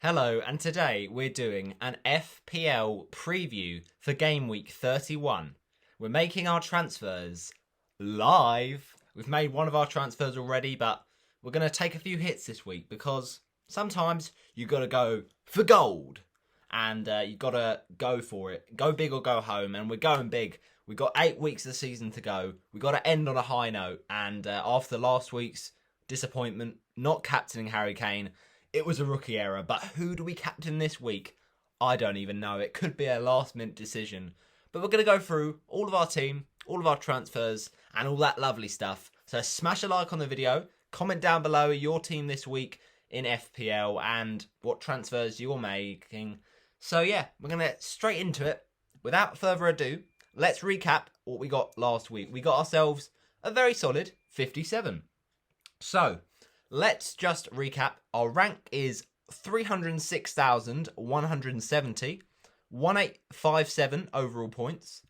Hello, and today we're doing an FPL preview for Gameweek 31. We're making our transfers live. We've made one of our transfers already, but we're going to take a few hits this week because sometimes you got to go for gold and you got to go for it. Go big or go home, and we're going big. We've got 8 weeks of the season to go. We've got to end on a high note, and after last week's disappointment, not captaining Harry Kane, it was a rookie error, but who do we captain this week? I don't even know. It could be a last-minute decision. But we're going to go through all of our team, all of our transfers, and all that lovely stuff. So smash a like on the video. Comment down below your team this week in FPL and what transfers you're making. So yeah, we're going to get straight into it. Without further ado, let's recap what we got last week. We got ourselves a very solid 57. So let's just recap. Our rank is 306,170, 1857 overall points,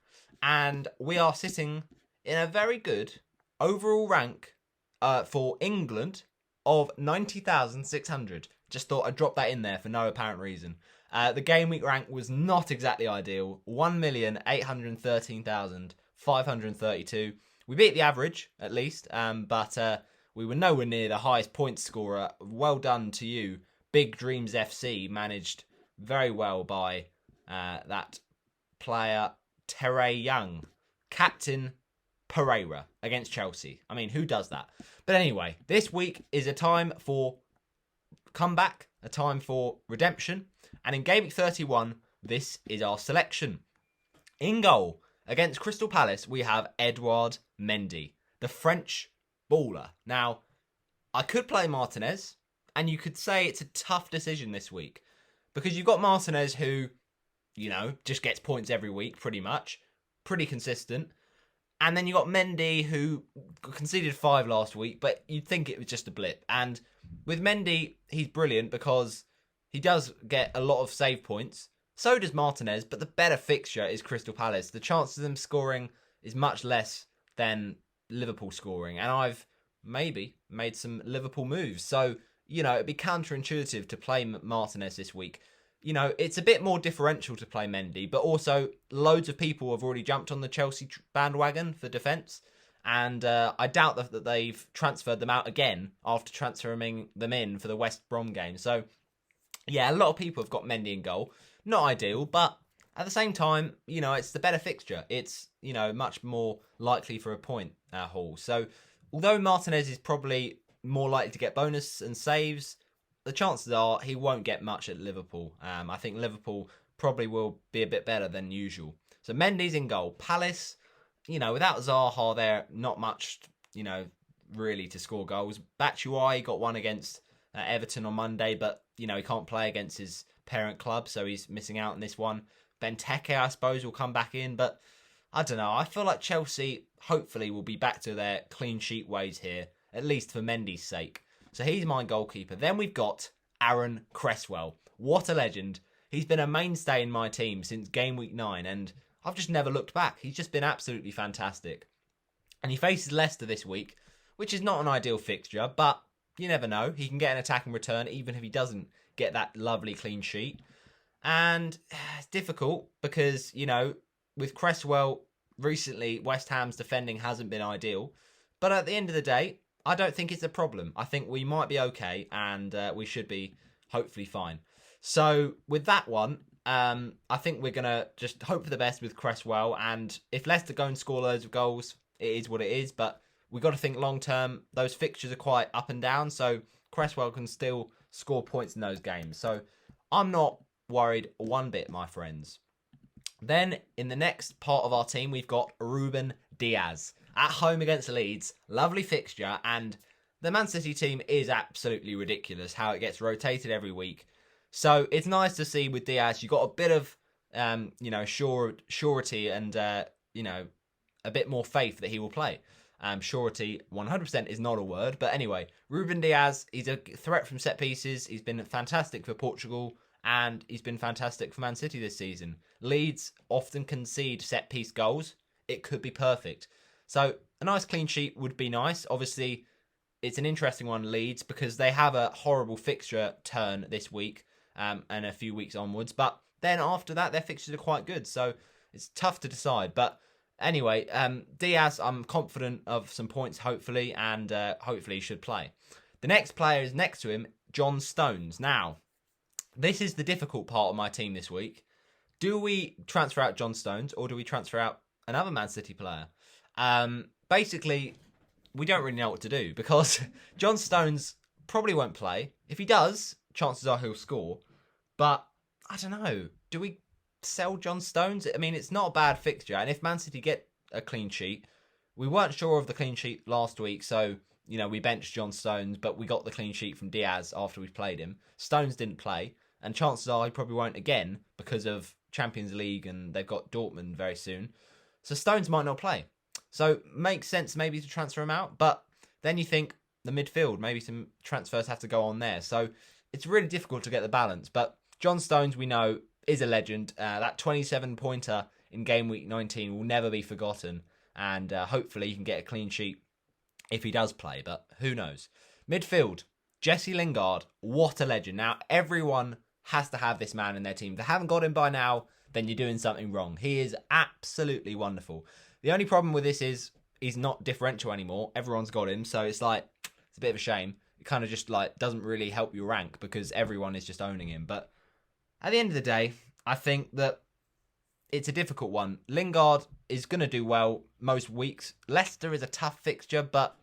and we are sitting in a very good overall rank for England of 90,600. Just thought I'd drop that in there for no apparent reason. The game week rank was not exactly ideal, 1,813,532. We beat the average, at least, but we were nowhere near the highest point scorer. Well done to you. Big Dreams FC managed very well by that player, Terry Young. Captain Pereira against Chelsea. I mean, who does that? But anyway, this week is a time for comeback, a time for redemption. And in Game Week 31, this is our selection. In goal, against Crystal Palace, we have Edouard Mendy, the French baller. Now, I could play Martinez, and you could say it's a tough decision this week because you've got Martinez who, just gets points every week pretty much, pretty consistent. And then you got Mendy who conceded 5 last week, but you'd think it was just a blip. And with Mendy, he's brilliant because he does get a lot of save points. So does Martinez, but the better fixture is Crystal Palace. The chance of them scoring is much less than Liverpool scoring, and I've maybe made some Liverpool moves. So, it'd be counterintuitive to play Martinez this week. It's a bit more differential to play Mendy, but also loads of people have already jumped on the Chelsea bandwagon for defence, and I doubt that they've transferred them out again after transferring them in for the West Brom game. So, yeah, a lot of people have got Mendy in goal. Not ideal, but at the same time, it's the better fixture. It's, much more likely for a point haul. So, although Martinez is probably more likely to get bonus and saves, the chances are he won't get much at Liverpool. I think Liverpool probably will be a bit better than usual. So, Mendy's in goal. Palace, without Zaha there, not much, really to score goals. Batshuayi got one against Everton on Monday, but, he can't play against his parent club, so he's missing out on this one. Benteke, I suppose, will come back in, but I don't know. I feel like Chelsea hopefully will be back to their clean sheet ways here, at least for Mendy's sake. So he's my goalkeeper. Then we've got Aaron Cresswell. What a legend. He's been a mainstay in my team since game week 9, and I've just never looked back. He's just been absolutely fantastic. And he faces Leicester this week, which is not an ideal fixture, but you never know. He can get an attacking return even if he doesn't get that lovely clean sheet. And it's difficult because, with Cresswell, recently West Ham's defending hasn't been ideal. But at the end of the day, I don't think it's a problem. I think we might be okay and we should be hopefully fine. So with that one, I think we're going to just hope for the best with Cresswell. And if Leicester go and score loads of goals, it is what it is. But we've got to think long term. Those fixtures are quite up and down. So Cresswell can still score points in those games. So I'm not worried one bit, my friends. Then in the next part of our team, we've got Ruben Diaz at home against Leeds. Lovely fixture, and the Man City team is absolutely ridiculous how it gets rotated every week. So it's nice to see with Diaz, you got a bit of, surety and, a bit more faith that he will play. Surety 100% is not a word, but anyway, Ruben Diaz, he's a threat from set pieces. He's been fantastic for Portugal, and he's been fantastic for Man City this season. Leeds often concede set piece goals. It could be perfect. So a nice clean sheet would be nice. Obviously, it's an interesting one, Leeds, because they have a horrible fixture turn this week. and a few weeks onwards. But then after that, their fixtures are quite good. So it's tough to decide. But anyway, Diaz, I'm confident of some points, hopefully, and hopefully he should play. The next player is next to him, John Stones. Now, this is the difficult part of my team this week. Do we transfer out John Stones or do we transfer out another Man City player? Basically, we don't really know what to do because John Stones probably won't play. If he does, chances are he'll score. But I don't know. Do we sell John Stones? I mean, it's not a bad fixture. And if Man City get a clean sheet, we weren't sure of the clean sheet last week. So, we benched John Stones, but we got the clean sheet from Diaz after we played him. Stones didn't play. And chances are he probably won't again because of Champions League and they've got Dortmund very soon. So Stones might not play. So makes sense maybe to transfer him out. But then you think the midfield, maybe some transfers have to go on there. So it's really difficult to get the balance. But John Stones, we know, is a legend. That 27-pointer in game week 19 will never be forgotten. And hopefully he can get a clean sheet if he does play. But who knows? Midfield, Jesse Lingard. What a legend. Now, everyone has to have this man in their team. If they haven't got him by now, then you're doing something wrong. He is absolutely wonderful. The only problem with this is he's not differential anymore. Everyone's got him, so it's a bit of a shame. It kind of just doesn't really help your rank because everyone is just owning him. But at the end of the day, I think that it's a difficult one. Lingard is going to do well most weeks. Leicester is a tough fixture, but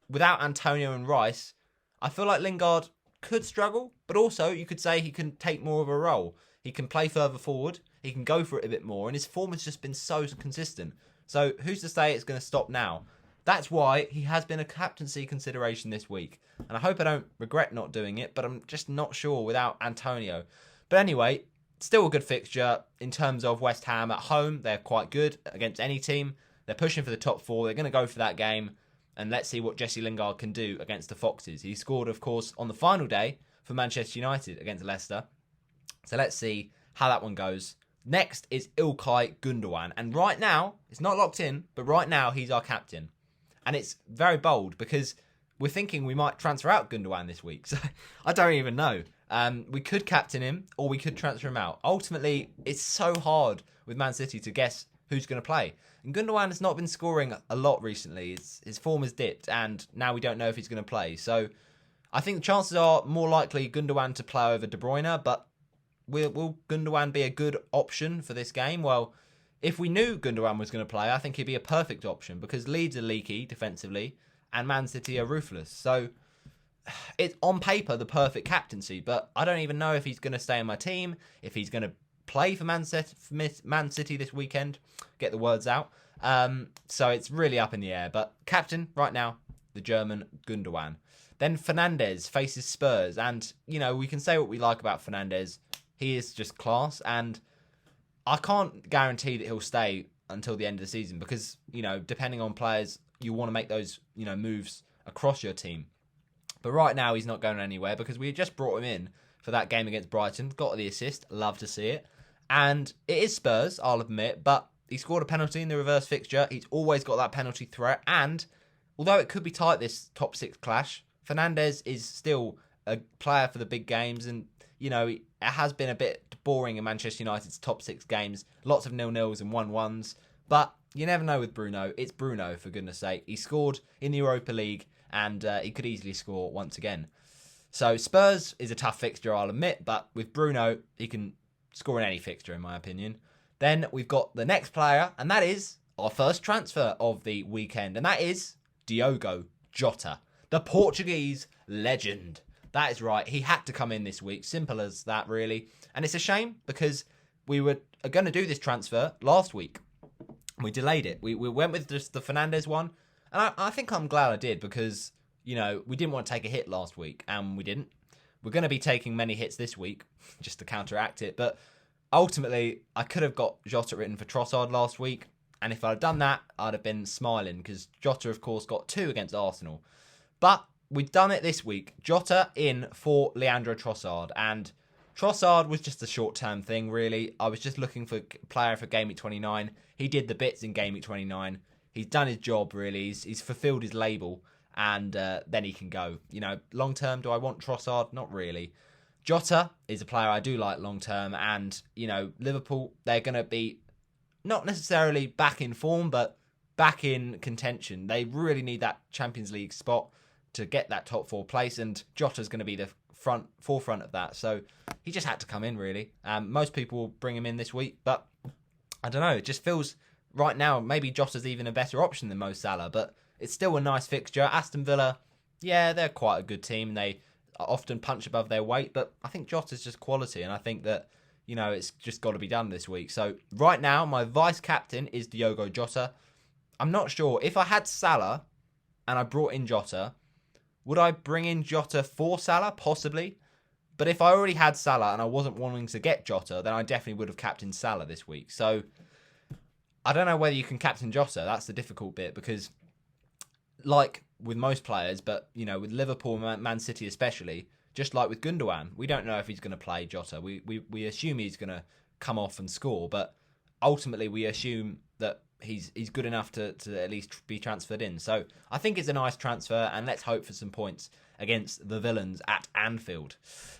without Antonio and Rice, I feel like Lingard could struggle, but also you could say he can take more of a role. He can play further forward, he can go for it a bit more, and his form has just been so consistent. So who's to say it's going to stop now? That's why he has been a captaincy consideration this week. And I hope I don't regret not doing it, but I'm just not sure without Antonio. But anyway, still a good fixture in terms of West Ham at home. They're quite good against any team. They're pushing for the top four. They're going to go for that game. And let's see what Jesse Lingard can do against the Foxes. He scored, of course, on the final day for Manchester United against Leicester. So let's see how that one goes. Next is Ilkay Gundogan. And right now, it's not locked in, but right now he's our captain. And it's very bold because we're thinking we might transfer out Gundogan this week. So I don't even know. We could captain him or we could transfer him out. Ultimately, it's so hard with Man City to guess who's going to play. And Gundogan has not been scoring a lot recently. His form has dipped, and now we don't know if he's going to play. So I think the chances are more likely Gundogan to play over De Bruyne, but will Gundogan be a good option for this game? Well, if we knew Gundogan was going to play, I think he'd be a perfect option because Leeds are leaky defensively and Man City are ruthless. So it's on paper the perfect captaincy, but I don't even know if he's going to stay in my team, if he's going to play for Man City this weekend. Get the words out. So it's really up in the air. But captain right now, the German Gundogan. Then Fernandes faces Spurs. And, we can say what we like about Fernandes. He is just class. And I can't guarantee that he'll stay until the end of the season because, depending on players, you want to make those, moves across your team. But right now, he's not going anywhere because we just brought him in for that game against Brighton. Got the assist. Love to see it. And it is Spurs, I'll admit, but he scored a penalty in the reverse fixture. He's always got that penalty threat. And although it could be tight, this top six clash, Fernandes is still a player for the big games. And, it has been a bit boring in Manchester United's top six games. Lots of 0-0s and 1-1s. But you never know with Bruno. It's Bruno, for goodness sake. He scored in the Europa League and he could easily score once again. So Spurs is a tough fixture, I'll admit. But with Bruno, he can score in any fixture, in my opinion. Then we've got the next player, and that is our first transfer of the weekend, and that is Diogo Jota, the Portuguese legend. That is right. He had to come in this week. Simple as that, really. And it's a shame because we were going to do this transfer last week. We delayed it. We went with just the Fernandes one, and I think I'm glad I did because, we didn't want to take a hit last week, and we didn't. We're going to be taking many hits this week just to counteract it. But ultimately, I could have got Jota written for Trossard last week. And if I'd done that, I'd have been smiling because Jota, of course, got 2 against Arsenal. But we've done it this week. Jota in for Leandro Trossard. And Trossard was just a short-term thing, really. I was just looking for a player for Game Week 29. He did the bits in Game Week 29. He's done his job, really. He's fulfilled his label. And then he can go. Long term, do I want Trossard? Not really. Jota is a player I do like long term, and Liverpool, they're going to be not necessarily back in form, but back in contention. They really need that Champions League spot to get that top 4 place, and Jota's going to be the forefront of that. So he just had to come in, really. Most people will bring him in this week, but I don't know. It just feels right now maybe Jota's even a better option than Mo Salah, but it's still a nice fixture. Aston Villa, yeah, they're quite a good team. They often punch above their weight, but I think Jota's just quality, and I think that it's just got to be done this week. So right now, my vice captain is Diogo Jota. I'm not sure if I had Salah and I brought in Jota, would I bring in Jota for Salah? Possibly. But if I already had Salah and I wasn't wanting to get Jota, then I definitely would have captained Salah this week. So I don't know whether you can captain Jota. That's the difficult bit, because like with most players, but with Liverpool and Man City especially, just like with Gundogan, we don't know if he's going to play Jota. We assume he's going to come off and score, but ultimately we assume that he's good enough to at least be transferred in. So I think it's a nice transfer, and let's hope for some points against the Villains at Anfield.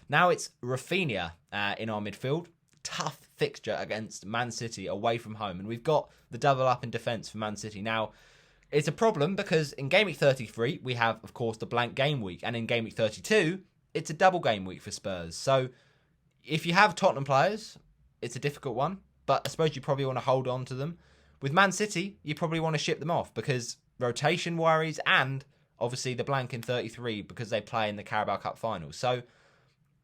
Now it's Rafinha in our midfield. Tough fixture against Man City away from home, and we've got the double up in defence for Man City. Now, it's a problem because in Gameweek 33, we have, of course, the blank game week, and in Gameweek 32, it's a double game week for Spurs. So if you have Tottenham players, it's a difficult one, but I suppose you probably want to hold on to them. With Man City, you probably want to ship them off because rotation worries, and obviously the blank in 33 because they play in the Carabao Cup final. So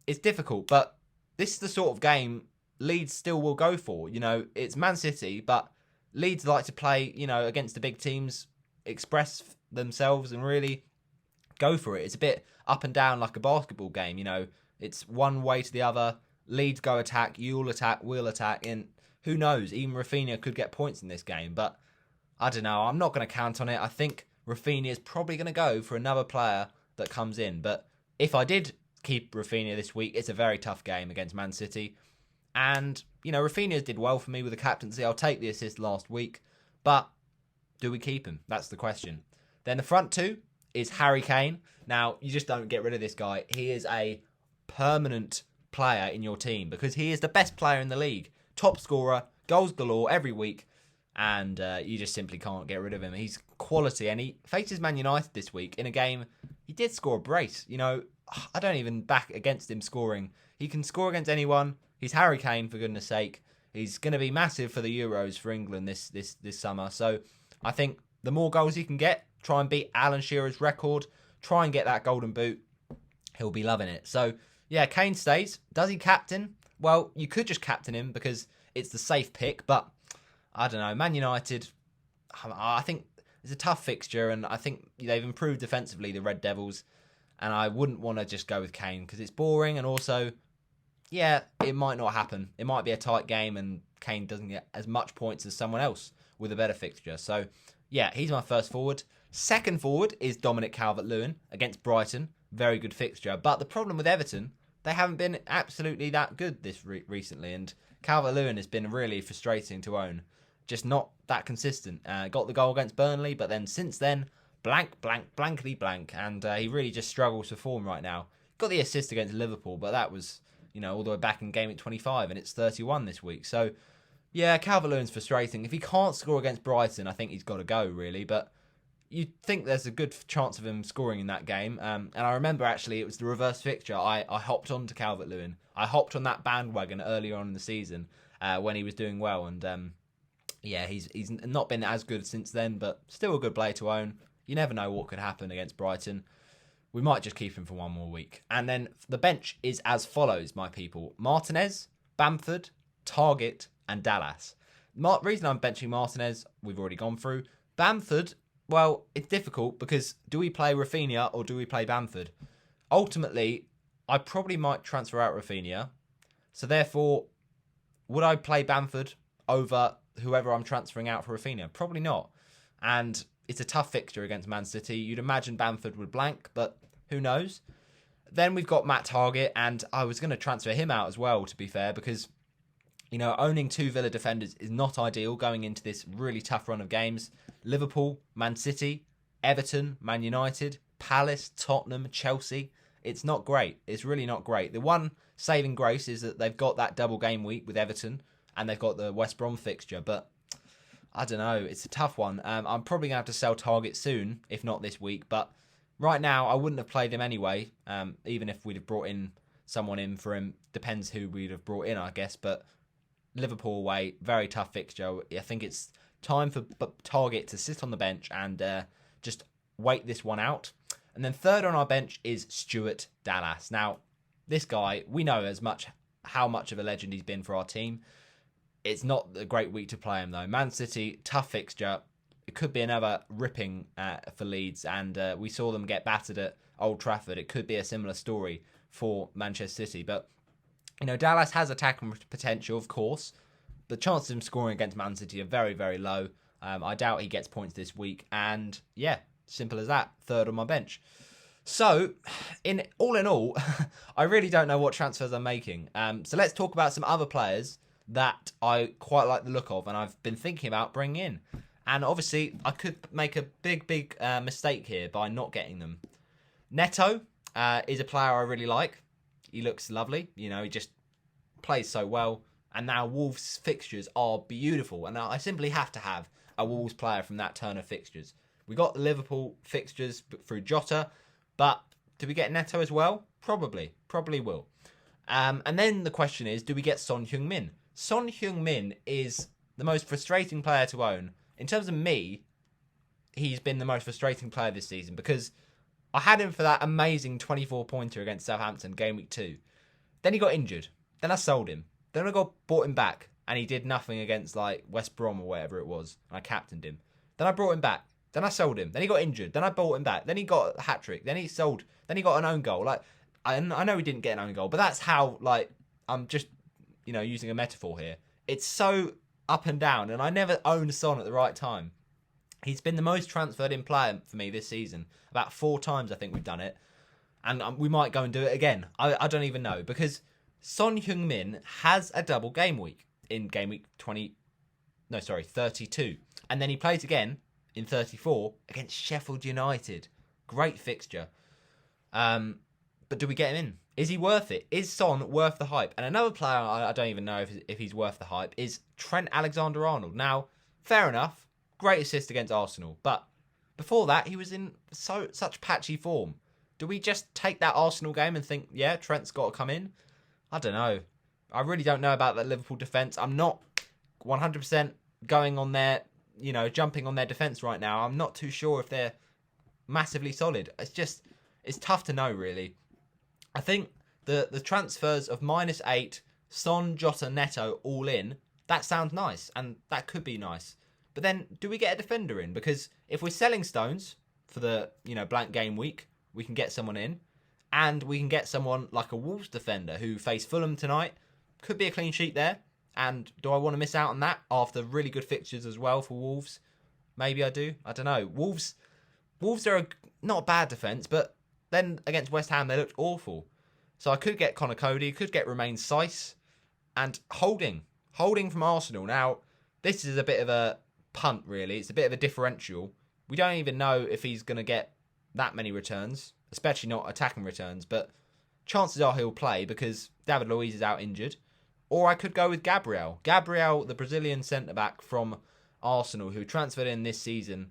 it's difficult, but this is the sort of game Leeds still will go for. It's Man City, but Leeds like to play, against the big teams, express themselves and really go for it. It's a bit up and down like a basketball game. It's one way to the other. Leeds go attack, you'll attack, we'll attack, and who knows, even Rafinha could get points in this game, but I don't know. I'm not going to count on it. I think Rafinha is probably going to go for another player that comes in, but if I did keep Rafinha this week, it's a very tough game against Man City, and, Rafinha did well for me with the captaincy. I'll take the assist last week, but do we keep him? That's the question. Then the front two is Harry Kane. Now, you just don't get rid of this guy. He is a permanent player in your team because he is the best player in the league. Top scorer, goals galore every week, and you just simply can't get rid of him. He's quality, and he faces Man United this week in a game. He did score a brace. I don't even back against him scoring. He can score against anyone. He's Harry Kane, for goodness sake. He's going to be massive for the Euros for England this summer. So I think the more goals he can get, try and beat Alan Shearer's record, try and get that golden boot, he'll be loving it. So, yeah, Kane stays. Does he captain? Well, you could just captain him because it's the safe pick, but I don't know. Man United, I think it's a tough fixture, and I think they've improved defensively, the Red Devils, and I wouldn't want to just go with Kane because it's boring, and also, yeah, it might not happen. It might be a tight game, and Kane doesn't get as much points as someone else with a better fixture. So, yeah, he's my first forward. Second forward is Dominic Calvert-Lewin against Brighton. Very good fixture, but the problem with Everton, they haven't been absolutely that good this recently, and Calvert-Lewin has been really frustrating to own. Just not that consistent. Got the goal against Burnley, but then since then, blankety blank, and he really just struggles for form right now. Got the assist against Liverpool, but that was, all the way back in game at 25, and it's 31 this week. So, yeah, Calvert-Lewin's frustrating. If he can't score against Brighton, I think he's got to go, really, but you'd think there's a good chance of him scoring in that game. And I remember, actually, it was the reverse fixture. I hopped on to Calvert-Lewin. I hopped on that bandwagon earlier on in the season when he was doing well. And, yeah, he's not been as good since then, but still a good player to own. You never know what could happen against Brighton. We might just keep him for one more week. And then the bench is as follows, my people. Martinez, Bamford, Target, and Dallas. Reason I'm benching Martinez, we've already gone through. Bamford, well, it's difficult because do we play Rafinha or do we play Bamford? Ultimately, I probably might transfer out Rafinha. So therefore, would I play Bamford over whoever I'm transferring out for Rafinha? Probably not. And it's a tough fixture against Man City. You'd imagine Bamford would blank, but who knows? Then we've got Matt Target, and I was going to transfer him out as well, to be fair, because owning two Villa defenders is not ideal going into this really tough run of games. Liverpool, Man City, Everton, Man United, Palace, Tottenham, Chelsea. it's not great. It's really not great. The one saving grace is that they've got that double game week with Everton, and they've got the West Brom fixture, but I don't know. It's a tough one. I'm probably going to have to sell Target soon, if not this week. But right now, I wouldn't have played him anyway, even if we'd have brought in someone in for him. Depends who we'd have brought in, I guess. But Liverpool away, very tough fixture. I think it's time for Target to sit on the bench and just wait this one out. And then third on our bench is Stuart Dallas. Now, this guy, we know how much of a legend he's been for our team. It's not a great week to play him, though. Man City, tough fixture. It could be another ripping for Leeds, and we saw them get battered at Old Trafford. It could be a similar story for Manchester City. But, Dallas has attacking potential, of course. The chances of him scoring against Man City are very, very low. I doubt he gets points this week. And, yeah, simple as that. Third on my bench. So, in all, I really don't know what transfers I'm making. So let's talk about some other players that I quite like the look of and I've been thinking about bringing in. And obviously, I could make a big mistake here by not getting them. Neto is a player I really like. He looks lovely. He just plays so well. And now Wolves' fixtures are beautiful. And I simply have to have a Wolves player from that turn of fixtures. We got the Liverpool fixtures through Jota. But do we get Neto as well? Probably will. And then the question is, do we get Son Heung-min? Son Heung-min is the most frustrating player to own. In terms of me, he's been the most frustrating player this season because I had him for that amazing 24-pointer against Southampton, game week 2. Then he got injured. Then I sold him. Then I bought him back, and he did nothing against West Brom or whatever it was. And I captained him. Then I brought him back. Then I sold him. Then he got injured. Then I bought him back. Then he got a hat-trick. Then he sold. Then he got an own goal. I know he didn't get an own goal, but that's how, I'm just, using a metaphor here. It's so up and down, and I never owned Son at the right time. He's been the most transferred in player for me this season. About 4 times, I think we've done it. And we might go and do it again. I don't even know, because Son Heung-min has a double game week in game week 32. And then he plays again in 34 against Sheffield United. Great fixture. But do we get him in? Is he worth it? Is Son worth the hype? And another player I don't even know if he's worth the hype is Trent Alexander-Arnold. Now, fair enough. Great assist against Arsenal. But before that, he was in such patchy form. Do we just take that Arsenal game and think, yeah, Trent's got to come in? I don't know. I really don't know about that Liverpool defence. I'm not 100% going on their, jumping on their defence right now. I'm not too sure if they're massively solid. It's tough to know, really. I think the transfers of -8, Son, Jota, Neto all in, that sounds nice, and that could be nice. But then, do we get a defender in? Because if we're selling Stones for the blank game week, we can get someone in, and we can get someone like a Wolves defender who face Fulham tonight. Could be a clean sheet there. And do I want to miss out on that after really good fixtures as well for Wolves? Maybe I do. I don't know. Wolves are not a bad defence, but then against West Ham, they looked awful. So I could get Connor Cody, could get Romain Saiss, and Holding from Arsenal. Now, this is a bit of a punt, really. It's a bit of a differential. We don't even know if he's going to get that many returns, especially not attacking returns, but chances are he'll play because David Luiz is out injured. Or I could go with Gabriel. Gabriel, the Brazilian centre-back from Arsenal, who transferred in this season.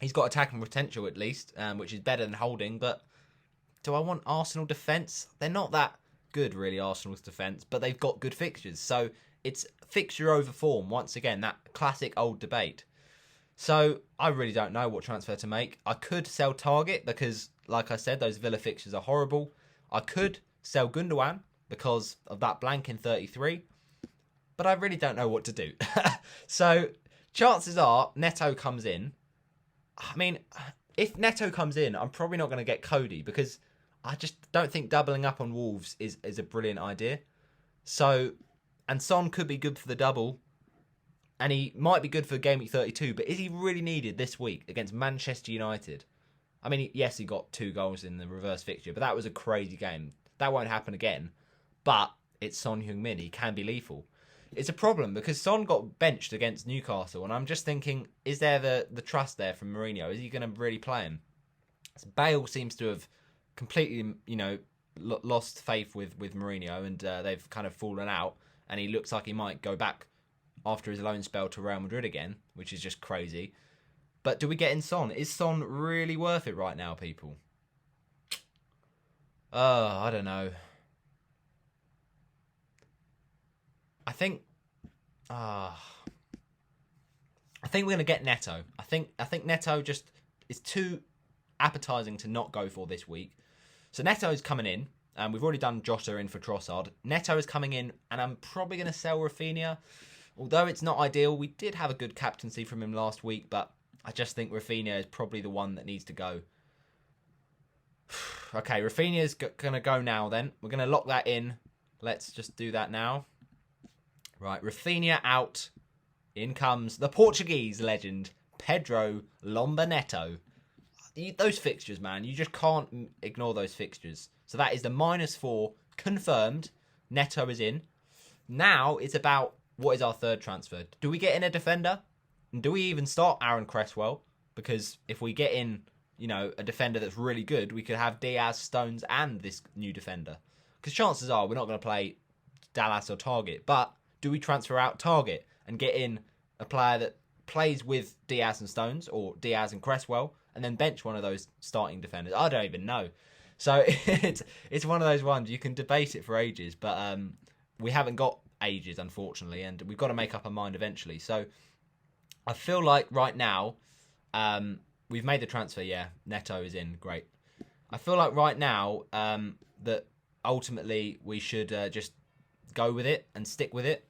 He's got attacking potential at least, which is better than Holding. But do I want Arsenal defence? They're not that good, really, Arsenal's defence, but they've got good fixtures. So it's fixture over form, once again, that classic old debate. So I really don't know what transfer to make. I could sell Target because, like I said, those Villa fixtures are horrible. I could sell Gundogan because of that blank in 33. But I really don't know what to do. So chances are Neto comes in. I mean, if Neto comes in, I'm probably not going to get Cody because I just don't think doubling up on Wolves is a brilliant idea. So, and Son could be good for the double. And he might be good for game week 32, but is he really needed this week against Manchester United? I mean, yes, he got 2 goals in the reverse fixture, but that was a crazy game. That won't happen again. But it's Son Heung-min. He can be lethal. It's a problem because Son got benched against Newcastle, and I'm just thinking, is there the trust there from Mourinho? Is he going to really play him? So Bale seems to have completely, lost faith with Mourinho, and they've kind of fallen out. And he looks like he might go back after his loan spell to Real Madrid again, which is just crazy. But do we get in Son? Is Son really worth it right now, people? I don't know. I think we're going to get Neto. I think Neto just is too appetising to not go for this week. So Neto's coming in, and we've already done Jota in for Trossard. Neto is coming in, and I'm probably going to sell Rafinha. Although it's not ideal, we did have a good captaincy from him last week, but I just think Rafinha is probably the one that needs to go. Okay, Rafinha's going to go now then. We're going to lock that in. Let's just do that now. Right, Rafinha out. In comes the Portuguese legend, Pedro Lomba Neto. Those fixtures, man, you just can't ignore those fixtures. So that is the -4 confirmed. Neto is in. Now it's about what is our third transfer. Do we get in a defender? And do we even start Aaron Cresswell? Because if we get in, a defender that's really good, we could have Diaz, Stones, and this new defender. Because chances are we're not going to play Dallas or Target. But do we transfer out Target and get in a player that plays with Diaz and Stones, or Diaz and Cresswell, and then bench one of those starting defenders? I don't even know. So it's one of those ones, you can debate it for ages, but we haven't got ages, unfortunately, and we've got to make up our mind eventually. So I feel like right now, we've made the transfer, yeah, Neto is in, great. I feel like right now that ultimately we should just go with it and stick with it.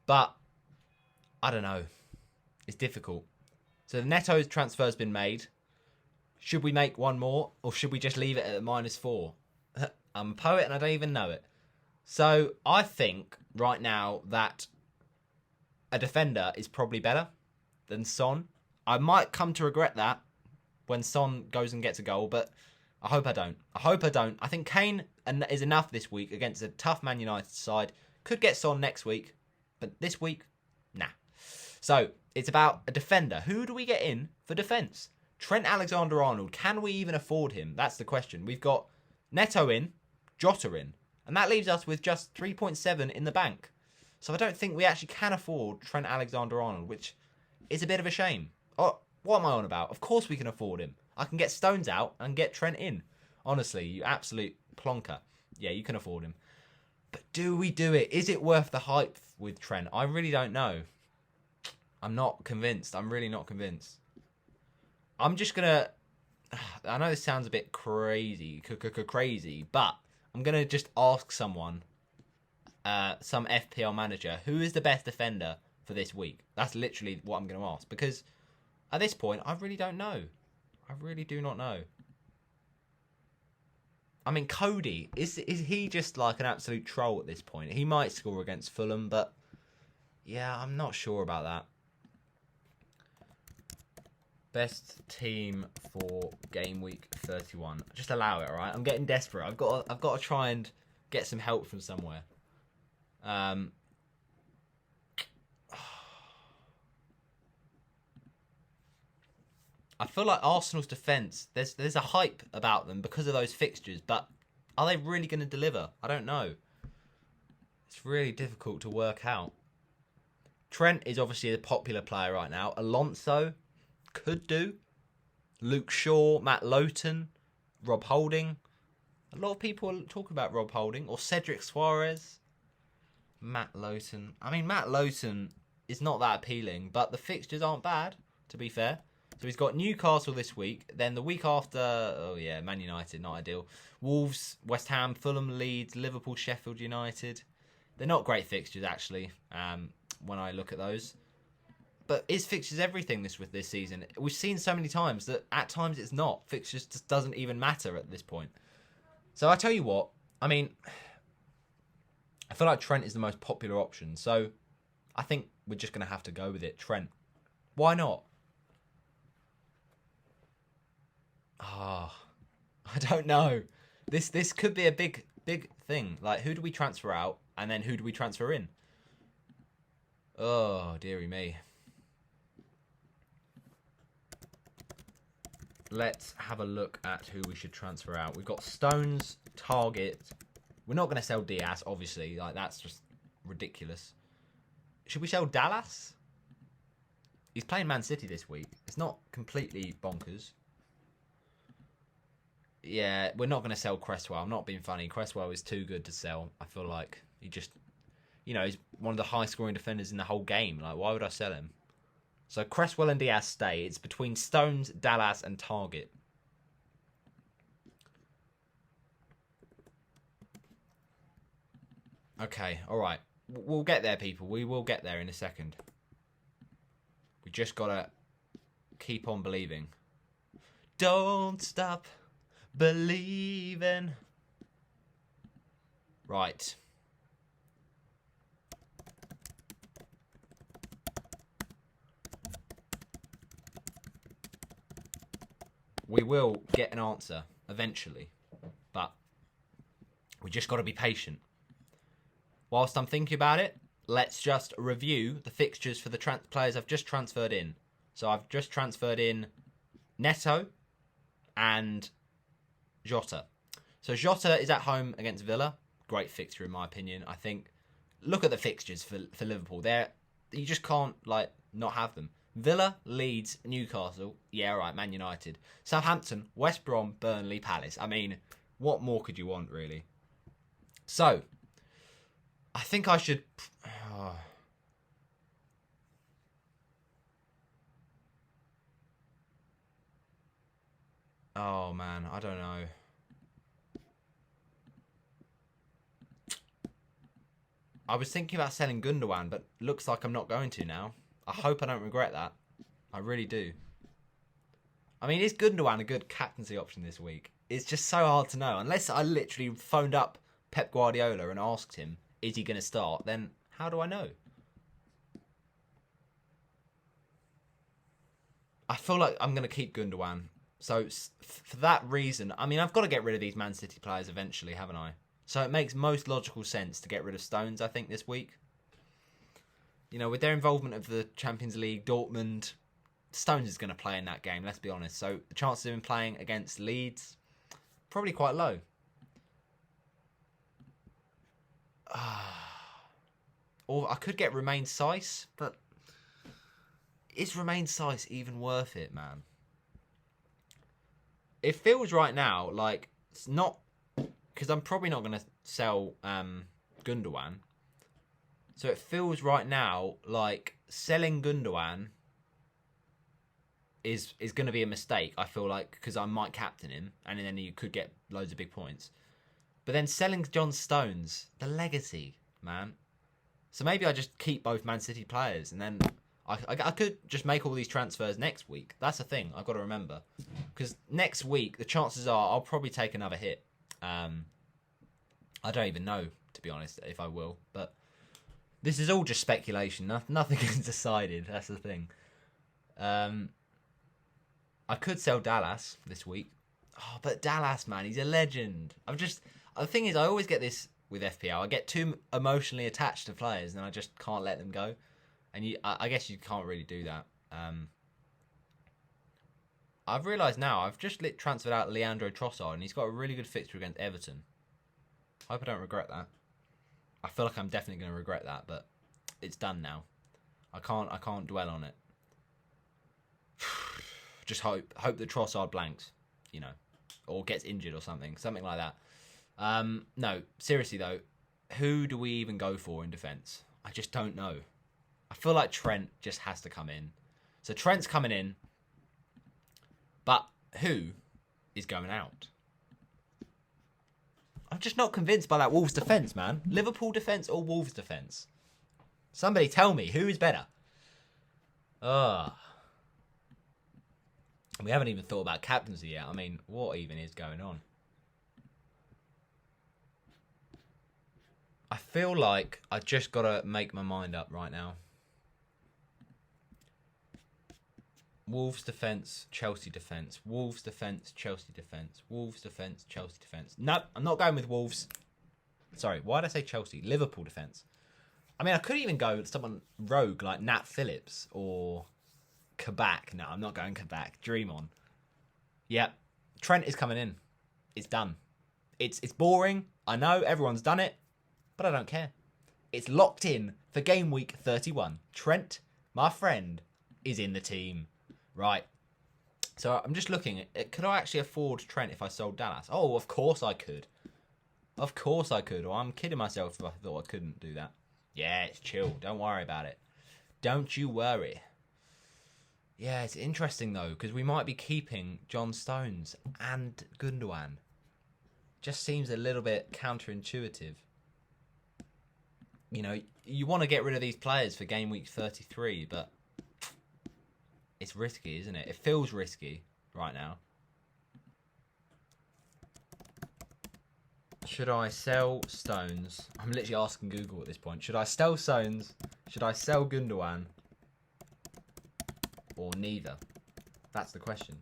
But I don't know. It's difficult. So the Neto's transfer's been made. Should we make one more, or should we just leave it at -4? I'm a poet and I don't even know it. So I think right now that a defender is probably better than Son. I might come to regret that when Son goes and gets a goal, but I hope I don't. I think Kane is enough this week against a tough Man United side. Could get Son next week, but this week, nah. So it's about a defender. Who do we get in for defence? Trent Alexander-Arnold. Can we even afford him? That's the question. We've got Neto in, Jota in, and that leaves us with just 3.7 in the bank. So I don't think we actually can afford Trent Alexander-Arnold, which is a bit of a shame. Oh, what am I on about? Of course we can afford him. I can get Stones out and get Trent in. Honestly, you absolute plonker. Yeah, you can afford him. But do we do it? Is it worth the hype with Trent? I really don't know. I'm not convinced. I'm really not convinced. I'm just going to... I know this sounds a bit crazy, but I'm going to just ask someone, some FPL manager, who is the best defender for this week? That's literally what I'm going to ask. Because at this point, I really don't know. I really do not know. I mean, Cody, is he just like an absolute troll at this point? He might score against Fulham, but yeah, I'm not sure about that. Best team for game week 31. Just allow it, all right? I'm getting desperate. I've got to try and get some help from somewhere. I feel like Arsenal's defence, there's a hype about them because of those fixtures, but are they really going to deliver? I don't know. It's really difficult to work out. Trent is obviously a popular player right now. Alonso could do. Luke Shaw, Matt Lowton, Rob Holding. A lot of people are talking about Rob Holding or Cedric Suarez. Matt Lowton. I mean, Matt Lowton is not that appealing, but the fixtures aren't bad, to be fair. So he's got Newcastle this week. Then the week after, Man United, not ideal. Wolves, West Ham, Fulham, Leeds, Liverpool, Sheffield United. They're not great fixtures, actually, when I look at those. But is fixtures everything this season? We've seen so many times that at times it's not. Fixtures just doesn't even matter at this point. So I tell you what, I mean, I feel like Trent is the most popular option. So I think we're just going to have to go with it. Trent. Why not? I don't know. This could be a big thing. Like, who do we transfer out? And then who do we transfer in? Oh, dearie me. let's have a look at who we should transfer out. We've got Stones, Target. We're not going to sell Diaz, obviously. Like, that's just ridiculous. Should we sell Dallas? He's playing Man City this week. It's not completely bonkers. Yeah, we're not going to sell Cresswell. I'm not being funny. Cresswell is too good to sell. I feel like he just... You know, he's one of the high-scoring defenders in the whole game. Like, why would I sell him? So Cresswell and Diaz stay. It's between Stones, Dallas, and Target. Okay, all right. We'll get there, people. We will get there in a second. We just got to keep on believing. Don't stop believing. Right. We will get an answer eventually, but we just got to be patient. Whilst I'm thinking about it, let's just review the fixtures for the players I've just transferred in. So I've just transferred in Neto and Jota. So Jota is at home against Villa. Great fixture in my opinion. I think, look at the fixtures for Liverpool. You just can't not have them. Villa, Leeds, Newcastle, yeah, right, Man United. Southampton, West Brom, Burnley, Palace. I mean, what more could you want, really? So, I think I should... Oh, man, I don't know. I was thinking about selling Gundogan, but looks like I'm not going to now. I hope I don't regret that. I really do. I mean, is Gundogan a good captaincy option this week? It's just so hard to know. Unless I literally phoned up Pep Guardiola and asked him, is he going to start? Then how do I know? I feel like I'm going to keep Gundogan. So for that reason, I mean, I've got to get rid of these Man City players eventually, haven't I? So it makes most logical sense to get rid of Stones, I think, this week. You know, with their involvement of the Champions League, Dortmund, Stones is going to play in that game, let's be honest. So the chances of him playing against Leeds, probably quite low. Or I could get Romain Saiss, but is Romain Saiss even worth it, man? It feels right now like it's not, because I'm probably not going to sell Gundogan. So it feels right now like selling Gundogan is going to be a mistake, I feel like, because I might captain him, and then you could get loads of big points. But then selling John Stones, the legacy, man. So maybe I just keep both Man City players, and then I could just make all these transfers next week. That's the thing I've got to remember. Because next week, the chances are I'll probably take another hit. I don't even know, to be honest, if I will, but... This is all just speculation. Nothing is decided. That's the thing. I could sell Dallas this week. Oh, but Dallas, man, he's a legend. The thing is, I always get this with FPL. I get too emotionally attached to players, and I just can't let them go. And I guess you can't really do that. I've realised now, I've just transferred out Leandro Trossard, and he's got a really good fixture against Everton. I hope I don't regret that. I feel like I'm definitely going to regret that, but it's done now. I can't dwell on it. Just hope that Trossard blanks, you know, or gets injured or something like that. No, seriously though, who do we even go for in defence? I just don't know. I feel like Trent just has to come in. So Trent's coming in, but who is going out? I'm just not convinced by that Wolves defence, man. Liverpool defence or Wolves defence? Somebody tell me, who is better? We haven't even thought about captaincy yet. I mean, what even is going on? I feel like I just got to make my mind up right now. Wolves defence, Chelsea defence. Wolves defence, Chelsea defence. Wolves defence, Chelsea defence. Nope, I'm not going with Wolves. Sorry, why did I say Chelsea? Liverpool defence. I mean, I could even go with someone rogue like Nat Phillips or Kabak. No, I'm not going Kabak. Dream on. Yeah, Trent is coming in. It's done. It's boring. I know everyone's done it, but I don't care. It's locked in for game week 31. Trent, my friend, is in the team. Right. So I'm just looking. Could I actually afford Trent if I sold Dallas? Oh, of course I could. Of course I could. Well, I'm kidding myself if I thought I couldn't do that. Yeah, it's chill. Don't worry about it. Don't you worry. Yeah, it's interesting though, because we might be keeping John Stones and Gundogan. Just seems a little bit counterintuitive. You know, you want to get rid of these players for game week 33, but it's risky, isn't it? It feels risky right now. Should I sell Stones? I'm literally asking Google at this point. Should I sell Stones? Should I sell Gundogan? Or neither? That's the question.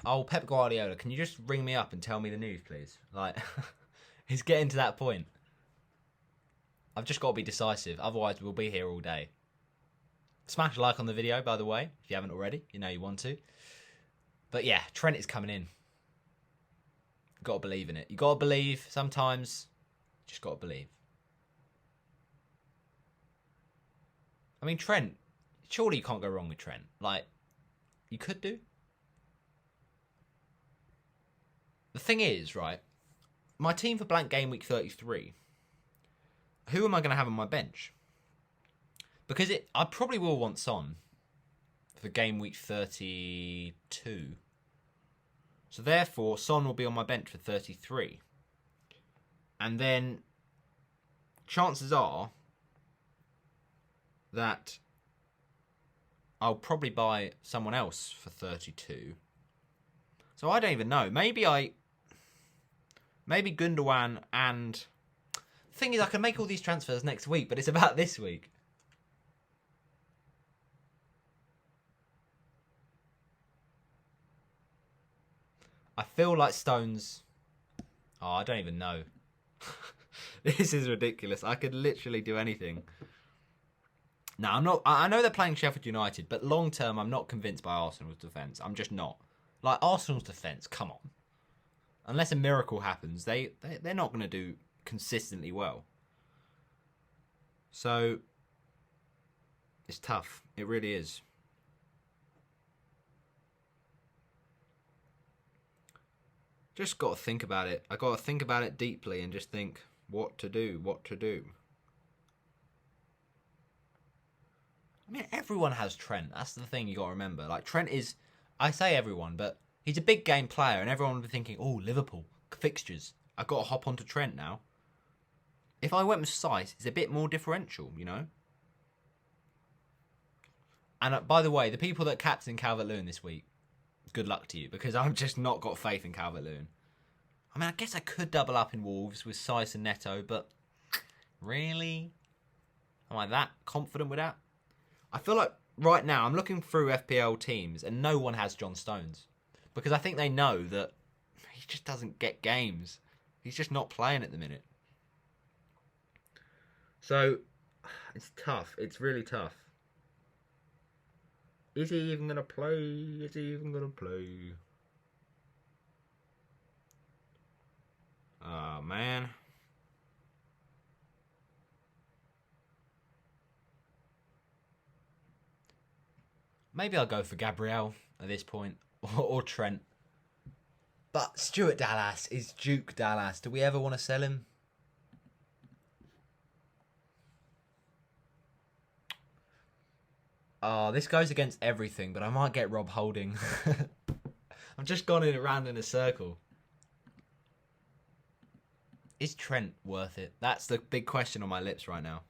Oh, Pep Guardiola, can you just ring me up and tell me the news, please? Like, it's getting to that point. I've just got to be decisive, otherwise we'll be here all day. Smash a like on the video, by the way, if you haven't already. You know you want to. But yeah, Trent is coming in. You've got to believe in it. You've got to believe. Sometimes, just got to believe. I mean, Trent, surely you can't go wrong with Trent. Like, you could do. The thing is, right, my team for blank game week 33, who am I going to have on my bench? Because I probably will want Son for game week 32. So therefore, Son will be on my bench for 33. And then chances are that I'll probably buy someone else for 32. So I don't even know. Maybe Gundogan and... The thing is, I can make all these transfers next week, but it's about this week. I feel like Stones... Oh, I don't even know. This is ridiculous. I could literally do anything. No, I'm not. I know they're playing Sheffield United, but long term, I'm not convinced by Arsenal's defence. I'm just not. Like, Arsenal's defence, come on. Unless a miracle happens, they're not going to do consistently well. So, it's tough. It really is. Just got to think about it. I got to think about it deeply and just think what to do. I mean, everyone has Trent. That's the thing you got to remember. Like, Trent is, I say everyone, but he's a big game player, and everyone will be thinking, oh, Liverpool, fixtures. I've got to hop onto Trent now. If I went with Sice, it's a bit more differential, you know? And by the way, the people that captain Calvert-Lewin this week, good luck to you, because I've just not got faith in Calvert-Lewin. I mean, I guess I could double up in Wolves with Sice and Neto, but really? Am I that confident with that? I feel like right now I'm looking through FPL teams and no one has John Stones. Because I think they know that he just doesn't get games. He's just not playing at the minute. So, it's tough. It's really tough. Is he even going to play? Oh, man. Maybe I'll go for Gabriel at this point. Or Trent. But Stuart Dallas is Duke Dallas. Do we ever want to sell him? Oh, this goes against everything, but I might get Rob Holding. I've just gone around in a circle. Is Trent worth it? That's the big question on my lips right now.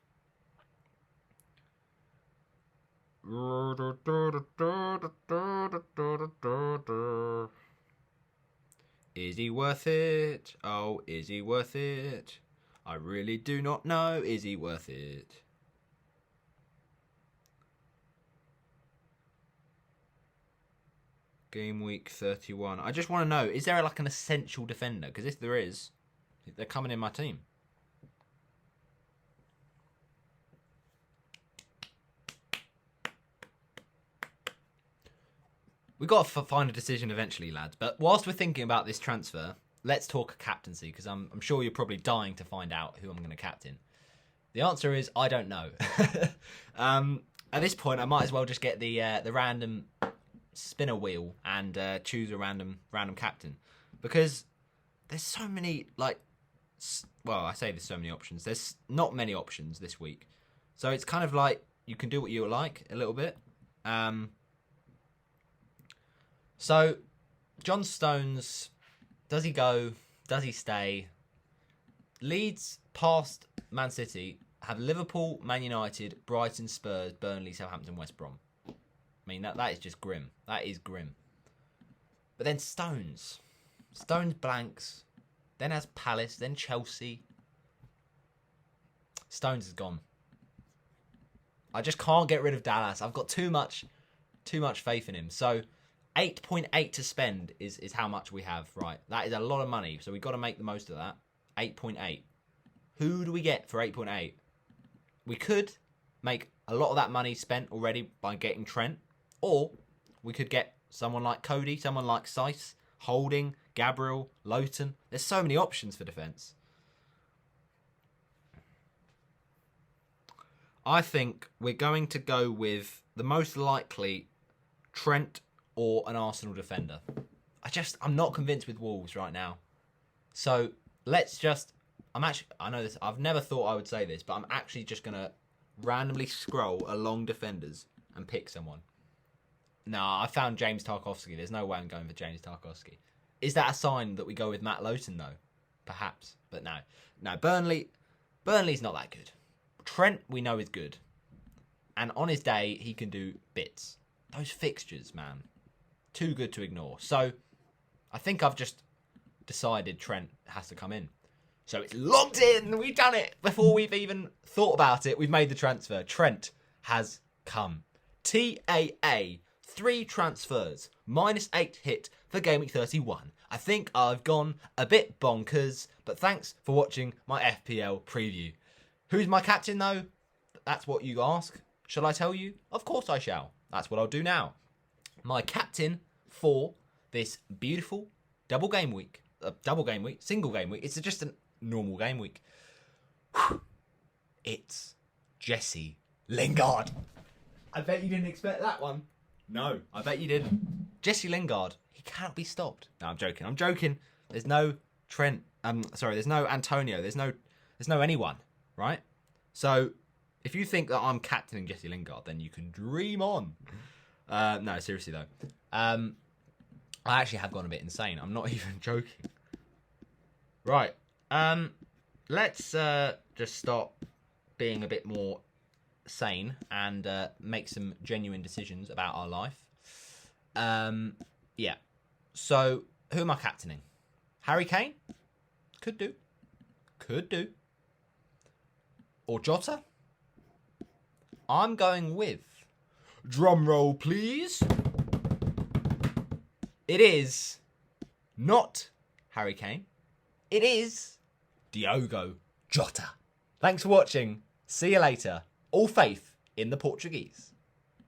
Is he worth it? Oh, is he worth it? I really do not know. Is he worth it? Game week 31. I just want to know, is there like an essential defender? Because if there is, they're coming in my team. We've got to find a decision eventually, lads. But whilst we're thinking about this transfer, let's talk captaincy, because I'm sure you're probably dying to find out who I'm going to captain. The answer is I don't know. At this point, I might as well just get the random spinner wheel and choose a random captain, because there's so many, like, well, I say there's so many options. There's not many options this week, so it's kind of like you can do what you like a little bit. So John Stones, does he go? Does he stay? Leeds past Man City have Liverpool, Man United, Brighton, Spurs, Burnley, Southampton, West Brom. I mean, that is just grim. That is grim. But then Stones blanks, then has Palace, then Chelsea. Stones is gone. I just can't get rid of Dallas. I've got too much faith in him. So 8.8 to spend is how much we have, right? That is a lot of money, so we've got to make the most of that. 8.8. Who do we get for 8.8? We could make a lot of that money spent already by getting Trent, or we could get someone like Cody, someone like Seiss, Holding, Gabriel, Lowton. There's so many options for defence. I think we're going to go with the most likely Trent or an Arsenal defender. I'm not convinced with Wolves right now. So let's just, I know this, I've never thought I would say this, but I'm actually just going to randomly scroll along defenders and pick someone. No, I found James Tarkowski. There's no way I'm going for James Tarkowski. Is that a sign that we go with Matt Lowton though? Perhaps, but no. No, Burnley's not that good. Trent we know is good. And on his day, he can do bits. Those fixtures, man. Too good to ignore. So, I think I've just decided Trent has to come in. So it's locked in. We've done it before we've even thought about it. We've made the transfer. Trent has come. TAA. 3 transfers. -8 hit for Game Week 31. I think I've gone a bit bonkers, but thanks for watching my FPL preview. Who's my captain though? That's what you ask. Shall I tell you? Of course I shall. That's what I'll do now. My captain for this beautiful single game week. It's just a normal game week. It's Jesse Lingard. I bet you didn't expect that one. No, I bet you didn't. Jesse Lingard, he cannot be stopped. No, I'm joking. There's no Trent. There's no Antonio. There's no anyone, right? So if you think that I'm captaining Jesse Lingard, then you can dream on. No, seriously though. I actually have gone a bit insane. I'm not even joking. Right. Let's just start being a bit more sane and make some genuine decisions about our life. Yeah. So, who am I captaining? Harry Kane? Could do. Or Jota? I'm going with, drum roll please, it is not Harry Kane. It is Diogo Jota. Thanks for watching. See you later. All faith in the Portuguese.